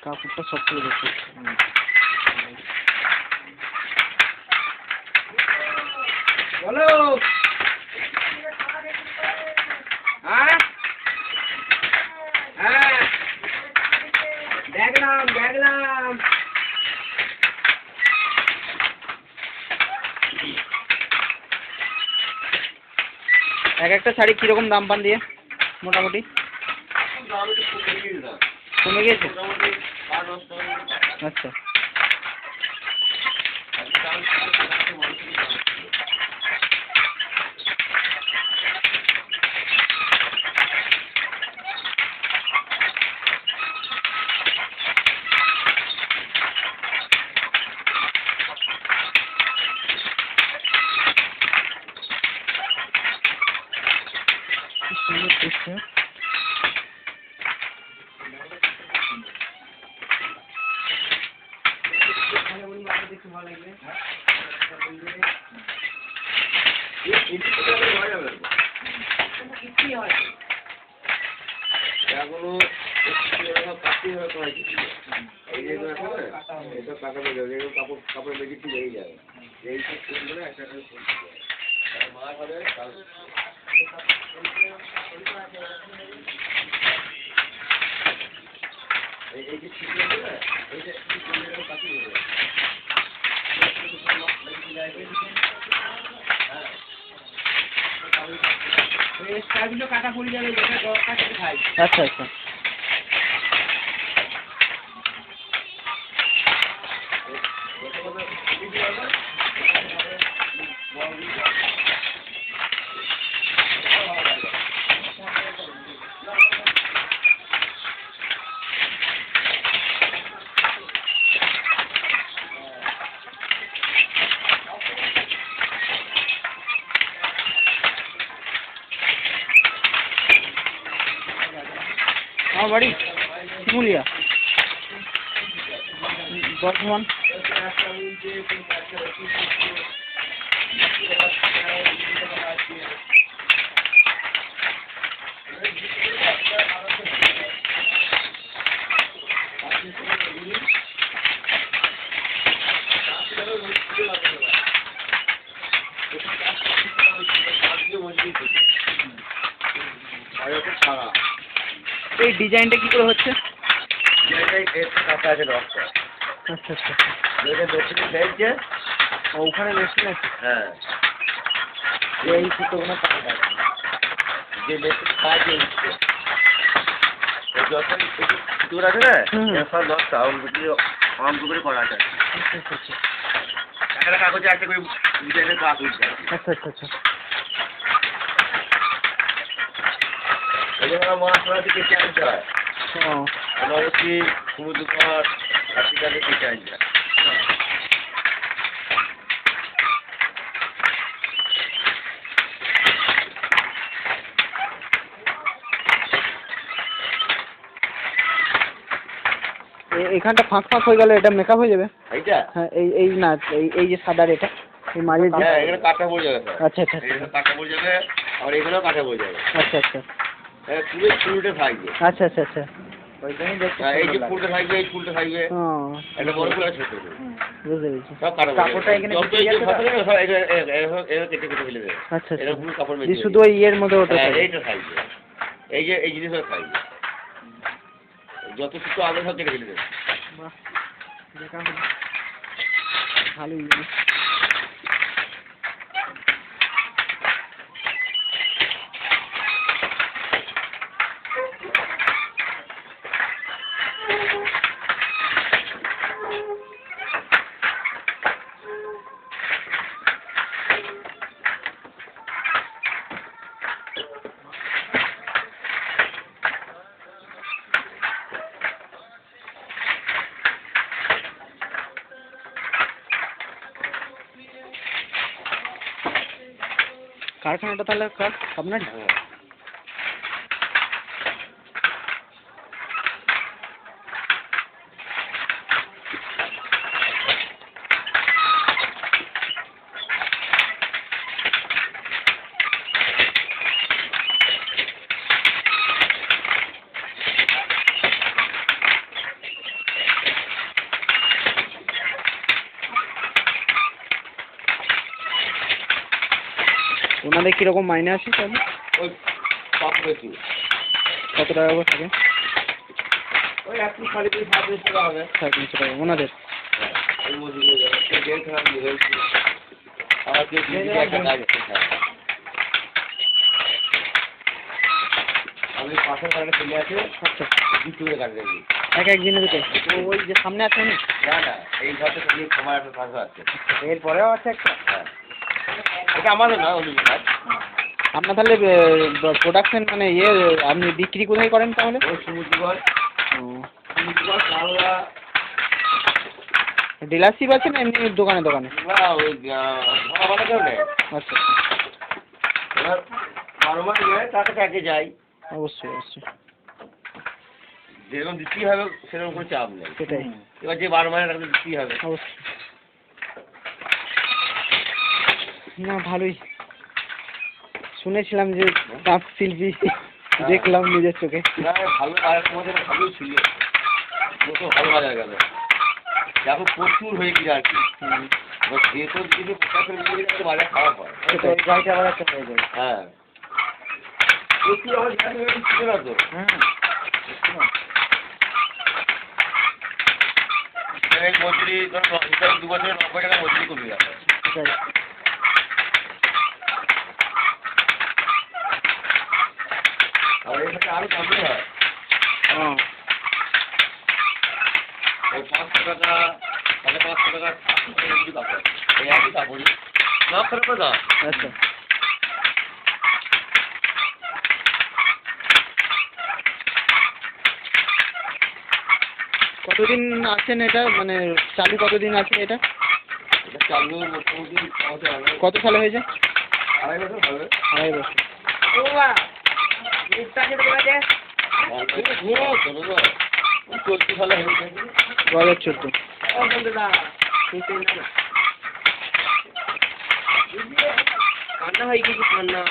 কাপড়টা সব থেকে দেখতে বলো। হ্যাঁ হ্যাঁ দেখলাম দেখলাম। এক একটা শাড়ি কিরকম দাম পান দিয়ে মোটামুটি? কমে গিয়েছে? আচ্ছা। সুন্দর করছে। কাপড় বেশি লেগে যাবে এইসব ফুলগুলো একটা মা হবে এই যে ছিটগুলো না এই যে কাটি হয়ে যাবে। কাটা পড়ে যাবে যেটা দরকার সেটা খাই। আচ্ছা আচ্ছা। আমার বাড়ি শিমুলিয়া, বর্ধমান। এই ডিজাইনটা কি করে হচ্ছে? কাটা আছে দশটা। আচ্ছা আচ্ছা। যেটা বেশি খেয়েছে ওখানে বেশি আছে। হ্যাঁ এই সুতোগুলো কাটা আছে যে বেশি খায় যত সুতোর আছে না সব দশটা অঙ্ক করে করা আছে। আচ্ছা আচ্ছা আচ্ছা। একটা কাগজে একটা করে ডিজাইনের কাজ উঠছে। আচ্ছা আচ্ছা আচ্ছা। এই জন্য মহাশয় কেটে আনতে হয়। আমরা হচ্ছি সমুদ্রপাড় আফ্রিকাতে কেটে আনতে হয়। এখানটা ফাঁক ফাঁক হয়ে গেল, এটা মেকআপ হয়ে যাবে? এইটা হ্যাঁ এই না এই যে সাদার এটা এই মাঝে। হ্যাঁ এখানে কাটা পড়ে যাবে। আচ্ছা আচ্ছা। এখানে কাটা পড়ে যাবে আর এখানেও কাটা পড়ে যাবে। আচ্ছা আচ্ছা। পুরো ফুলটা থাকবে। আচ্ছা আচ্ছা আচ্ছা। ওইখানেই দেখতে এই যে ফুলটা থাকবে এই ফুলটা থাকবে। একটা বড় ফুল আছে ছোট ফুল। বুঝতে পেরেছি। সব কাটা কাপড়টা এখানে কেটে যাচ্ছে তো? সব এটা কেটে কেটে ফেলে দেবে। আচ্ছা আচ্ছা। এটা পুরো কাপড় যে শুধু ওই ইয়ের মধ্যে ওটা এইটা থাকবে। এই যে এই জিনিসটা থাকবে যত কিছু আগে সব কেটে ফেলে দেবে। বাহ দেখা হলো ভালোই জিনিস। কারখানাটা তাহলে আপনার? ওনাদের কীরকম মাইনে আছে তাহলে? ওই 5 কত টাকা করে থাকে? ওই 3.5 টাকা হবে। 350 টাকা ওনাদের? ওই মজুরি গেম খেলা দিয়ে হয়েছে। আবার কেউ একটা কাজ আছে। আমি পাশের কারণে চলে আসে। আচ্ছা, 2 টাকা কাটে দিই। এক দিনে দুটো? ওই যে সামনে আছে উনি? না না, এই ঘরটা খালি তোমার একটা থাকা আছে। এরপরেও আছে একটা? হ্যাঁ, এটা আমাদের না, অন্য কাজ। আপনার তাহলে প্রোডাকশন মানে আপনি বিক্রি কোথায় করেন তাহলে? ওই সমুদ্রগড়, কালনা। ডিলারশিপ আছে না এমনি দোকানে দোকানে? না, ওই ভাড়া ভাড়া কেউ নেই। আচ্ছা, এবার 12 মাস নেয়, তার কাছে আগে যাই। অবশ্যই অবশ্যই, যেরকম দিতেই হবে সেরকম কোনো চাপ নেই। সেটাই, এবার যে 12 মাসে তাকে দিতেই হবে। অবশ্যই। না ভালোই, শুনেছিলাম যে তাঁত শিল্পী, দেখলাম নিজের চোখে। না, ভালো বাজার মধ্যে ভালোই ছিল, নতুন ভালো বাজার গেল। এখন প্রচুর হয়ে গেছে আর কি। এবার যেহেতু কিছু প্রশাসন মিলে বাজার খারাপ হয়। গাড়িটা আবার একটা হয়ে যাবে। হ্যাঁ, প্রচুর আমার ছিল না তো। মজুরি ধরো 2 বছরে 90 টাকা মজুরি কমে গেল। আর এর সাথে আরো কমে হয়। ওই 500 টাকা, 550 টাকা, 700 টাকা মজুরি কাপড়। এই একই কাপড়ই 9 টাকা দাম। আচ্ছা, কতদিন আছেন এটা, মানে চালু কতদিন আছে এটা? এটা চালু মোটামুটি কত সালে হয়েছে? 2.5 বছর হবে। 2.5 বছর। চলতি সালে হয়েছে। 2014। কান্না হয়ে গেছে, কান্না।